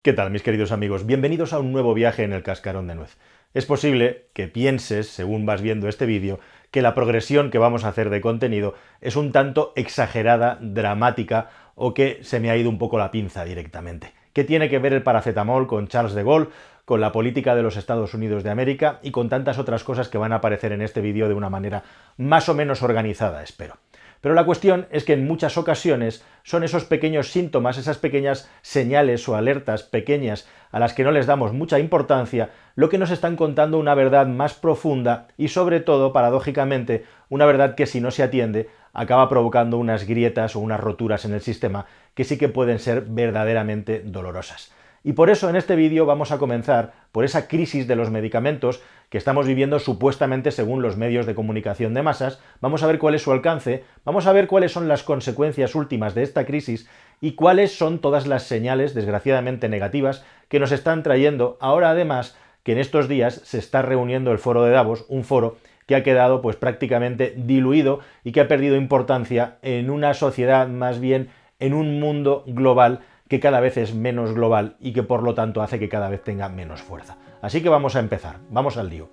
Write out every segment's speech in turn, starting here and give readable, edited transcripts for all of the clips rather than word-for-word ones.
¿Qué tal, mis queridos amigos? Bienvenidos a un nuevo viaje en el cascarón de nuez. Es posible que pienses, según vas viendo este vídeo, que la progresión que vamos a hacer de contenido es un tanto exagerada, dramática, o que se me ha ido un poco la pinza directamente. ¿Qué tiene que ver el paracetamol con Charles de Gaulle, con la política de los Estados Unidos de América y con tantas otras cosas que van a aparecer en este vídeo de una manera más o menos organizada, espero? Pero la cuestión es que en muchas ocasiones son esos pequeños síntomas, esas pequeñas señales o alertas pequeñas a las que no les damos mucha importancia, lo que nos están contando una verdad más profunda y sobre todo, paradójicamente, una verdad que si no se atiende acaba provocando unas grietas o unas roturas en el sistema que sí que pueden ser verdaderamente dolorosas. Y por eso en este vídeo vamos a comenzar por esa crisis de los medicamentos que estamos viviendo supuestamente según los medios de comunicación de masas. Vamos a ver cuál es su alcance, vamos a ver cuáles son las consecuencias últimas de esta crisis y cuáles son todas las señales, desgraciadamente negativas, que nos están trayendo ahora además que en estos días se está reuniendo el foro de Davos, un foro que ha quedado pues prácticamente diluido y que ha perdido importancia en una sociedad, más bien en un mundo global que cada vez es menos global y que por lo tanto hace que cada vez tenga menos fuerza. Así que vamos a empezar, vamos al lío.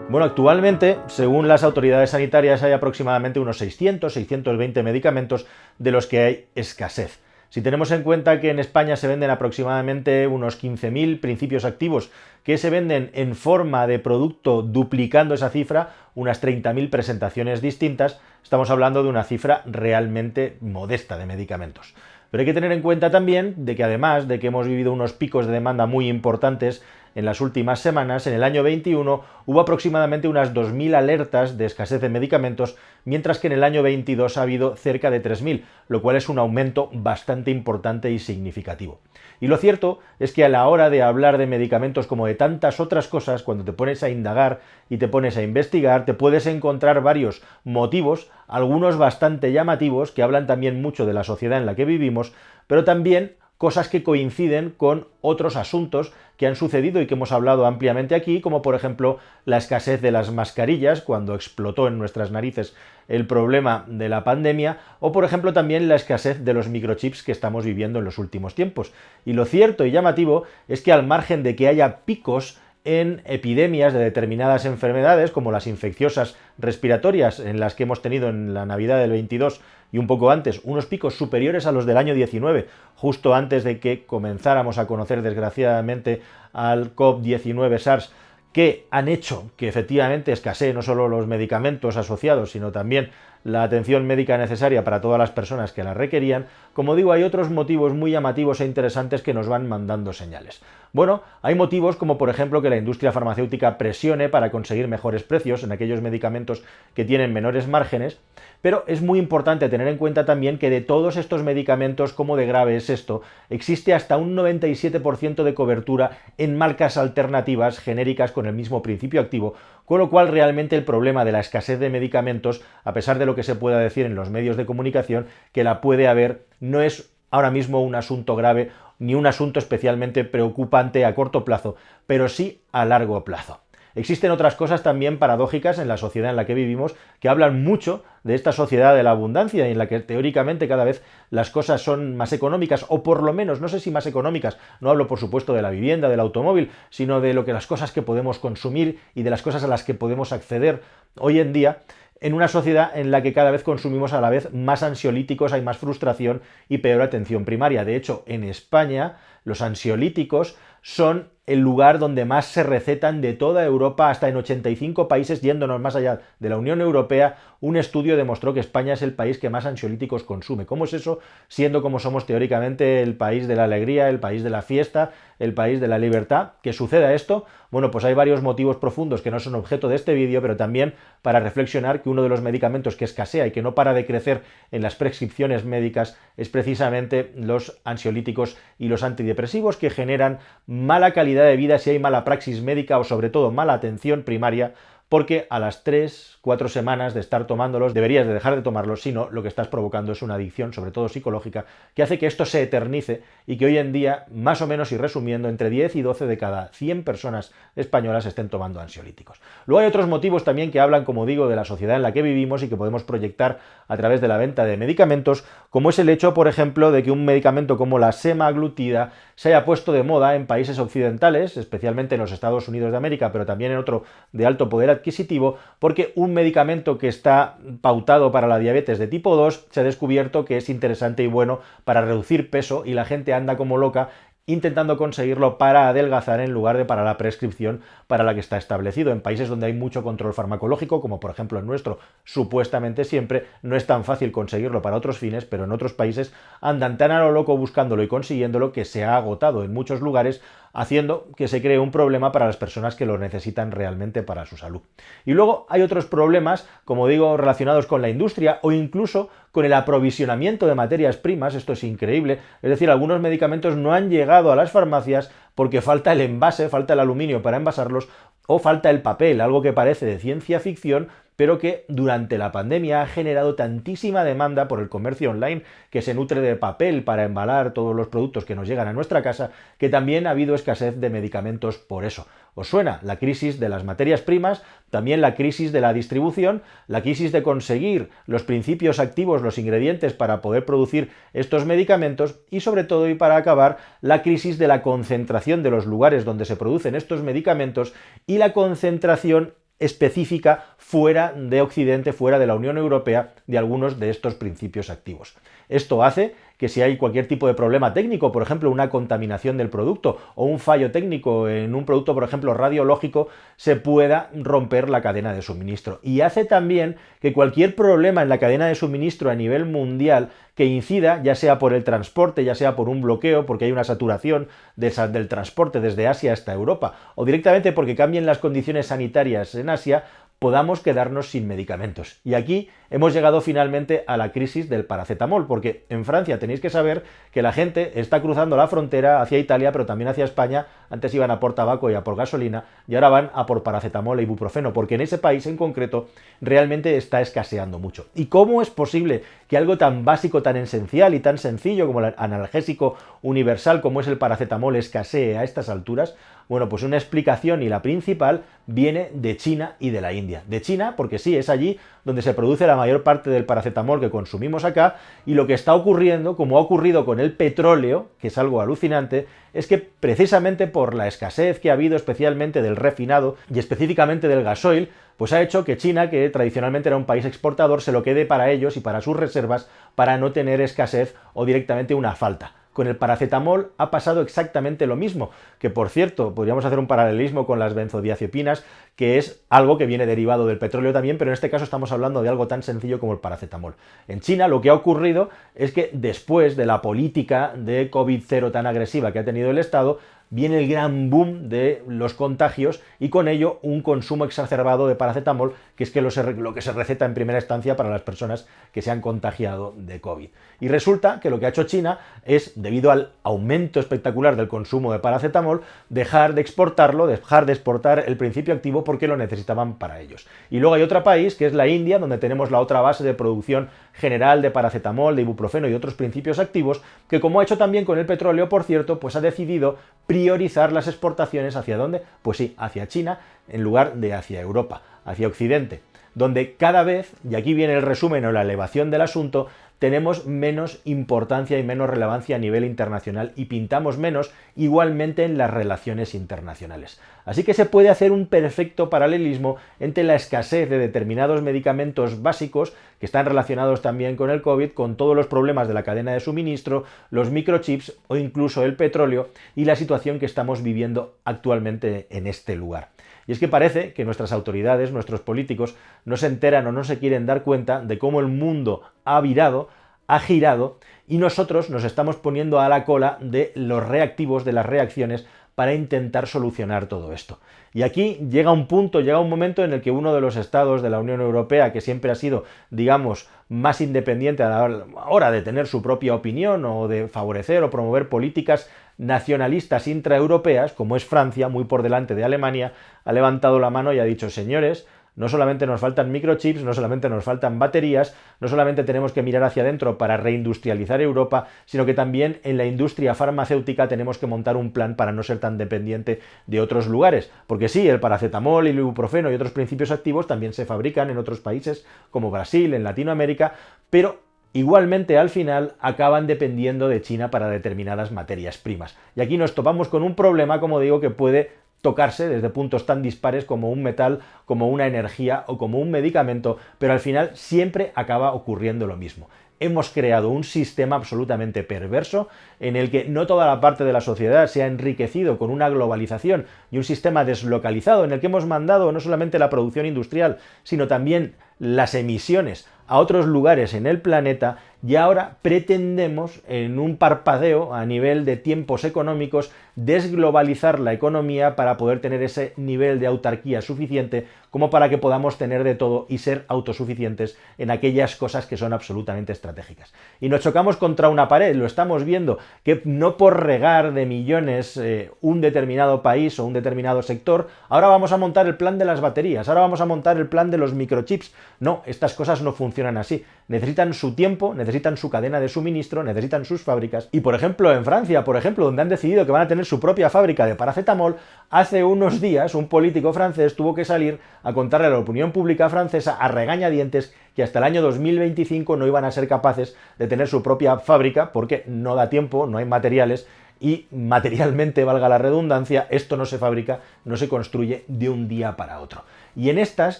Bueno, actualmente, según las autoridades sanitarias, hay aproximadamente unos 600-620 medicamentos de los que hay escasez. Si tenemos en cuenta que en España se venden aproximadamente unos 15.000 principios activos que se venden en forma de producto duplicando esa cifra, unas 30.000 presentaciones distintas, estamos hablando de una cifra realmente modesta de medicamentos. Pero hay que tener en cuenta también de que además de que hemos vivido unos picos de demanda muy importantes en las últimas semanas, en el año 21 hubo aproximadamente unas 2.000 alertas de escasez de medicamentos, mientras que en el año 22 ha habido cerca de 3.000, lo cual es un aumento bastante importante y significativo. Y lo cierto es que a la hora de hablar de medicamentos como de tantas otras cosas, cuando te pones a indagar y te pones a investigar, te puedes encontrar varios motivos, algunos bastante llamativos, que hablan también mucho de la sociedad en la que vivimos, pero también cosas que coinciden con otros asuntos que han sucedido y que hemos hablado ampliamente aquí, como por ejemplo la escasez de las mascarillas cuando explotó en nuestras narices el problema de la pandemia, o por ejemplo también la escasez de los microchips que estamos viviendo en los últimos tiempos. Y lo cierto y llamativo es que al margen de que haya picos en epidemias de determinadas enfermedades, como las infecciosas respiratorias, en las que hemos tenido en la Navidad del 22 y un poco antes, unos picos superiores a los del año 19, justo antes de que comenzáramos a conocer desgraciadamente al COVID-19 SARS, que han hecho que efectivamente escaseen no solo los medicamentos asociados, sino también la atención médica necesaria para todas las personas que la requerían. Como digo, hay otros motivos muy llamativos e interesantes que nos van mandando señales. Bueno, hay motivos como por ejemplo que la industria farmacéutica presione para conseguir mejores precios en aquellos medicamentos que tienen menores márgenes, pero es muy importante tener en cuenta también que de todos estos medicamentos, como de grave es esto, existe hasta un 97% de cobertura en marcas alternativas genéricas con el mismo principio activo, con lo cual realmente el problema de la escasez de medicamentos, a pesar de lo que se pueda decir en los medios de comunicación, que la puede haber, no es ahora mismo un asunto grave ni un asunto especialmente preocupante a corto plazo, pero sí a largo plazo. Existen otras cosas también paradójicas en la sociedad en la que vivimos que hablan mucho de esta sociedad de la abundancia y en la que teóricamente cada vez las cosas son más económicas, o por lo menos, no sé si más económicas, no hablo por supuesto de la vivienda, del automóvil, sino de lo que las cosas que podemos consumir y de las cosas a las que podemos acceder hoy en día, en una sociedad en la que cada vez consumimos a la vez más ansiolíticos, hay más frustración y peor atención primaria. De hecho, en España los ansiolíticos son el lugar donde más se recetan de toda Europa, hasta en 85 países, yéndonos más allá de la Unión Europea. Un estudio demostró que España es el país que más ansiolíticos consume. ¿Cómo es eso? Siendo como somos teóricamente el país de la alegría, el país de la fiesta, el país de la libertad. ¿Que suceda esto? Bueno, pues hay varios motivos profundos que no son objeto de este vídeo, pero también para reflexionar que uno de los medicamentos que escasea y que no para de crecer en las prescripciones médicas es precisamente los ansiolíticos y los antidepresivos, que generan mala calidad de vida si hay mala praxis médica o sobre todo mala atención primaria porque a las 3-4 semanas de estar tomándolos deberías de dejar de tomarlos, si no, lo que estás provocando es una adicción, sobre todo psicológica, que hace que esto se eternice y que hoy en día, más o menos y resumiendo, entre 10 y 12 de cada 100 personas españolas estén tomando ansiolíticos. Luego hay otros motivos también que hablan, como digo, de la sociedad en la que vivimos y que podemos proyectar a través de la venta de medicamentos, como es el hecho, por ejemplo, de que un medicamento como la semaglutida se haya puesto de moda en países occidentales, especialmente en los Estados Unidos de América, pero también en otro de alto poder adquisitivo, porque un medicamento que está pautado para la diabetes de tipo 2 se ha descubierto que es interesante y bueno para reducir peso y la gente anda como loca intentando conseguirlo para adelgazar en lugar de para la prescripción para la que está establecido. En países donde hay mucho control farmacológico, como por ejemplo en nuestro, supuestamente siempre, no es tan fácil conseguirlo para otros fines, pero en otros países andan tan a lo loco buscándolo y consiguiéndolo que se ha agotado en muchos lugares, haciendo que se cree un problema para las personas que lo necesitan realmente para su salud. Y luego hay otros problemas, como digo, relacionados con la industria o incluso con el aprovisionamiento de materias primas. Esto es increíble, es decir, algunos medicamentos no han llegado a las farmacias porque falta el envase, falta el aluminio para envasarlos o falta el papel, algo que parece de ciencia ficción, pero que durante la pandemia ha generado tantísima demanda por el comercio online que se nutre de papel para embalar todos los productos que nos llegan a nuestra casa, que también ha habido escasez de medicamentos por eso. ¿Os suena? La crisis de las materias primas, también la crisis de la distribución, la crisis de conseguir los principios activos, los ingredientes para poder producir estos medicamentos y sobre todo y para acabar, la crisis de la concentración de los lugares donde se producen estos medicamentos y la concentración específica fuera de Occidente, fuera de la Unión Europea, de algunos de estos principios activos. Esto hace que si hay cualquier tipo de problema técnico, por ejemplo, una contaminación del producto o un fallo técnico en un producto, por ejemplo, radiológico, se pueda romper la cadena de suministro. Y hace también que cualquier problema en la cadena de suministro a nivel mundial que incida, ya sea por el transporte, ya sea por un bloqueo, porque hay una saturación del transporte desde Asia hasta Europa, o directamente porque cambien las condiciones sanitarias en Asia, podamos quedarnos sin medicamentos. Y aquí hemos llegado finalmente a la crisis del paracetamol, porque en Francia tenéis que saber que la gente está cruzando la frontera hacia Italia, pero también hacia España. Antes iban a por tabaco y a por gasolina, y ahora van a por paracetamol e ibuprofeno, porque en ese país en concreto realmente está escaseando mucho. ¿Y cómo es posible que algo tan básico, tan esencial y tan sencillo como el analgésico universal como es el paracetamol escasee a estas alturas? Bueno, pues una explicación, y la principal, viene de China y de la India. De China, porque sí, es allí donde se produce la mayor parte del paracetamol que consumimos acá, y lo que está ocurriendo, como ha ocurrido con el petróleo, que es algo alucinante, es que precisamente por la escasez que ha habido especialmente del refinado y específicamente del gasoil, pues ha hecho que China, que tradicionalmente era un país exportador, se lo quede para ellos y para sus reservas para no tener escasez o directamente una falta. Con el paracetamol ha pasado exactamente lo mismo, que por cierto, podríamos hacer un paralelismo con las benzodiazepinas, que es algo que viene derivado del petróleo también, pero en este caso estamos hablando de algo tan sencillo como el paracetamol. En China lo que ha ocurrido es que después de la política de COVID-0 tan agresiva que ha tenido el Estado, viene el gran boom de los contagios y con ello un consumo exacerbado de paracetamol, que es lo que se receta en primera instancia para las personas que se han contagiado de COVID. Y resulta que lo que ha hecho China es, debido al aumento espectacular del consumo de paracetamol, dejar de exportarlo, dejar de exportar el principio activo porque lo necesitaban para ellos. Y luego hay otro país, que es la India, donde tenemos la otra base de producción general de paracetamol, de ibuprofeno y otros principios activos, que como ha hecho también con el petróleo, por cierto, pues ha decidido priorizar las exportaciones ¿hacia dónde? Pues sí, hacia China, en lugar de hacia Europa, hacia Occidente, donde cada vez, y aquí viene el resumen o la elevación del asunto, tenemos menos importancia y menos relevancia a nivel internacional y pintamos menos igualmente en las relaciones internacionales. Así que se puede hacer un perfecto paralelismo entre la escasez de determinados medicamentos básicos que están relacionados también con el COVID, con todos los problemas de la cadena de suministro, los microchips o incluso el petróleo y la situación que estamos viviendo actualmente en este lugar. Y es que parece que nuestras autoridades, nuestros políticos, no se enteran o no se quieren dar cuenta de cómo el mundo ha virado, ha girado, y nosotros nos estamos poniendo a la cola de los reactivos, de las reacciones, para intentar solucionar todo esto. Y aquí llega un punto, llega un momento en el que uno de los estados de la Unión Europea, que siempre ha sido, digamos, más independiente a la hora de tener su propia opinión o de favorecer o promover políticas nacionalistas intraeuropeas, como es Francia, muy por delante de Alemania, ha levantado la mano y ha dicho: señores, No solamente nos faltan microchips, no solamente nos faltan baterías, no solamente tenemos que mirar hacia adentro para reindustrializar Europa, sino que también en la industria farmacéutica tenemos que montar un plan para no ser tan dependiente de otros lugares. Porque sí, el paracetamol, el ibuprofeno y otros principios activos también se fabrican en otros países como Brasil, en Latinoamérica, pero igualmente al final acaban dependiendo de China para determinadas materias primas. Y aquí nos topamos con un problema, como digo, que puede tocarse desde puntos tan dispares como un metal, como una energía o como un medicamento, pero al final siempre acaba ocurriendo lo mismo. Hemos creado un sistema absolutamente perverso en el que no toda la parte de la sociedad se ha enriquecido con una globalización y un sistema deslocalizado en el que hemos mandado no solamente la producción industrial, sino también las emisiones a otros lugares en el planeta, y ahora pretendemos, en un parpadeo a nivel de tiempos económicos, desglobalizar la economía para poder tener ese nivel de autarquía suficiente como para que podamos tener de todo y ser autosuficientes en aquellas cosas que son absolutamente estratégicas. Y nos chocamos contra una pared, lo estamos viendo, que no por regar de millones un determinado país o un determinado sector, ahora vamos a montar el plan de las baterías, ahora vamos a montar el plan de los microchips. No, estas cosas no funcionan así. Necesitan su tiempo, necesitan su cadena de suministro, necesitan sus fábricas. Y por ejemplo, en Francia, donde han decidido que van a tener su propia fábrica de paracetamol, hace unos días un político francés tuvo que salir a contarle a la opinión pública francesa a regañadientes que hasta el año 2025 no iban a ser capaces de tener su propia fábrica porque no da tiempo, no hay materiales y materialmente, valga la redundancia, esto no se fabrica, no se construye de un día para otro. Y en estas,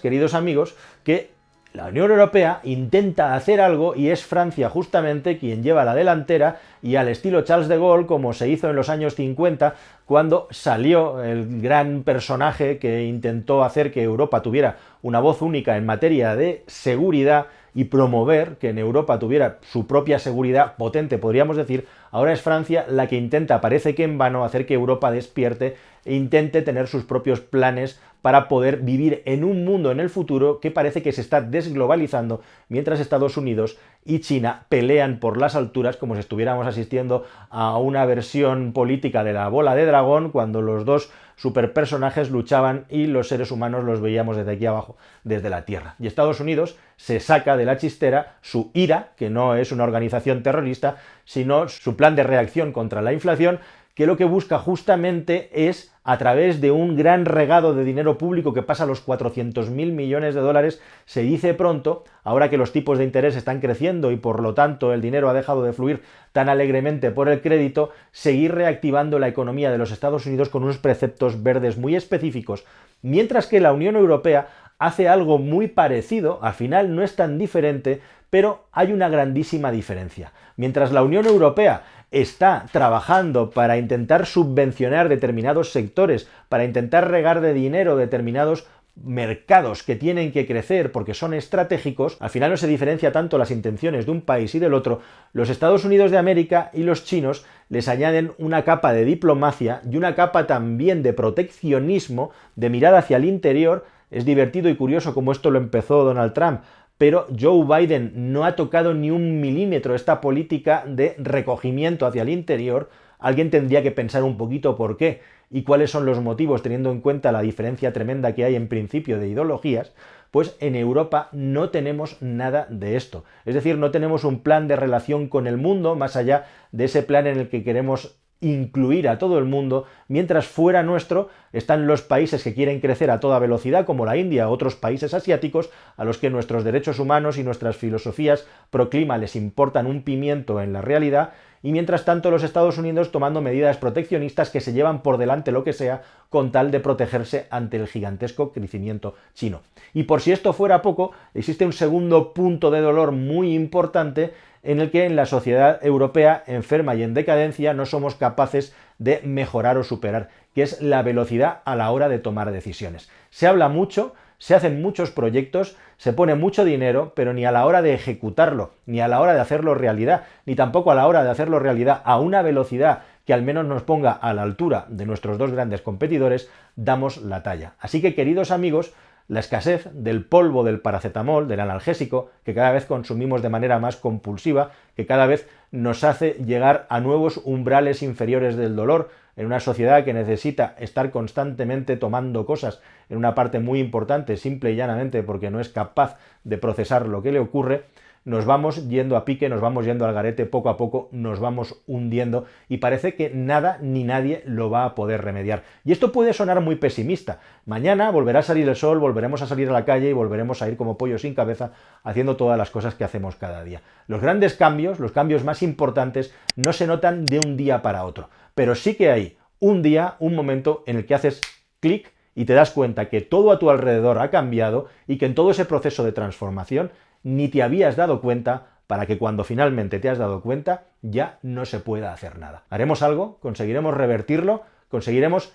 queridos amigos, que la Unión Europea intenta hacer algo y es Francia justamente quien lleva la delantera, y al estilo Charles de Gaulle, como se hizo en los años 50, cuando salió el gran personaje que intentó hacer que Europa tuviera una voz única en materia de seguridad y promover que en Europa tuviera su propia seguridad potente, podríamos decir. Ahora es Francia la que intenta, parece que en vano, hacer que Europa despierte e intente tener sus propios planes para poder vivir en un mundo en el futuro que parece que se está desglobalizando, mientras Estados Unidos y China pelean por las alturas como si estuviéramos asistiendo a una versión política de la bola de dragón, cuando los dos superpersonajes luchaban y los seres humanos los veíamos desde aquí abajo, desde la Tierra. Y Estados Unidos se saca de la chistera su IRA, que no es una organización terrorista, sino su plan de reacción contra la inflación, que lo que busca justamente es, a través de un gran regado de dinero público que pasa a los 400.000 millones de dólares, se dice pronto, ahora que los tipos de interés están creciendo y por lo tanto el dinero ha dejado de fluir tan alegremente por el crédito, seguir reactivando la economía de los Estados Unidos con unos preceptos verdes muy específicos, mientras que la Unión Europea hace algo muy parecido. Al final no es tan diferente, pero hay una grandísima diferencia. Mientras la Unión Europea está trabajando para intentar subvencionar determinados sectores, para intentar regar de dinero determinados mercados que tienen que crecer porque son estratégicos, al final no se diferencia tanto las intenciones de un país y del otro. Los Estados Unidos de América y los chinos les añaden una capa de diplomacia y una capa también de proteccionismo, de mirada hacia el interior. Es divertido y curioso cómo esto lo empezó Donald Trump, pero Joe Biden no ha tocado ni un milímetro esta política de recogimiento hacia el interior. Alguien tendría que pensar un poquito por qué y cuáles son los motivos, teniendo en cuenta la diferencia tremenda que hay en principio de ideologías. Pues en Europa no tenemos nada de esto. Es decir, no tenemos un plan de relación con el mundo, más allá de ese plan en el que queremos incluir a todo el mundo, mientras fuera nuestro están los países que quieren crecer a toda velocidad, como la India, otros países asiáticos, a los que nuestros derechos humanos y nuestras filosofías proclima les importan un pimiento en la realidad, y mientras tanto los Estados Unidos tomando medidas proteccionistas que se llevan por delante lo que sea con tal de protegerse ante el gigantesco crecimiento chino. Y por si esto fuera poco, existe un segundo punto de dolor muy importante en el que en la sociedad europea enferma y en decadencia no somos capaces de mejorar o superar, que es la velocidad a la hora de tomar decisiones. Se habla mucho, se hacen muchos proyectos, se pone mucho dinero, pero ni a la hora de ejecutarlo, ni a la hora de hacerlo realidad, ni tampoco a la hora de hacerlo realidad a una velocidad que al menos nos ponga a la altura de nuestros dos grandes competidores, damos la talla. Así que, queridos amigos, la escasez del polvo del paracetamol, del analgésico, que cada vez consumimos de manera más compulsiva, que cada vez nos hace llegar a nuevos umbrales inferiores del dolor, en una sociedad que necesita estar constantemente tomando cosas en una parte muy importante, simple y llanamente porque no es capaz de procesar lo que le ocurre, nos vamos yendo a pique, nos vamos yendo al garete, poco a poco nos vamos hundiendo y parece que nada ni nadie lo va a poder remediar. Y esto puede sonar muy pesimista. Mañana volverá a salir el sol, volveremos a salir a la calle y volveremos a ir como pollo sin cabeza haciendo todas las cosas que hacemos cada día. Los grandes cambios, los cambios más importantes, no se notan de un día para otro, pero sí que hay un día, un momento en el que haces clic y te das cuenta que todo a tu alrededor ha cambiado y que en todo ese proceso de transformación ni te habías dado cuenta para que cuando finalmente te has dado cuenta ya no se pueda hacer nada. ¿Haremos algo? ¿Conseguiremos revertirlo? ¿Conseguiremos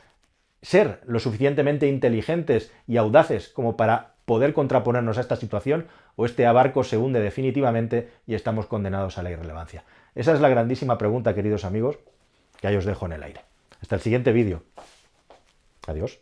ser lo suficientemente inteligentes y audaces como para poder contraponernos a esta situación? ¿O este barco se hunde definitivamente y estamos condenados a la irrelevancia? Esa es la grandísima pregunta, queridos amigos, que ahí os dejo en el aire. Hasta el siguiente vídeo. Adiós.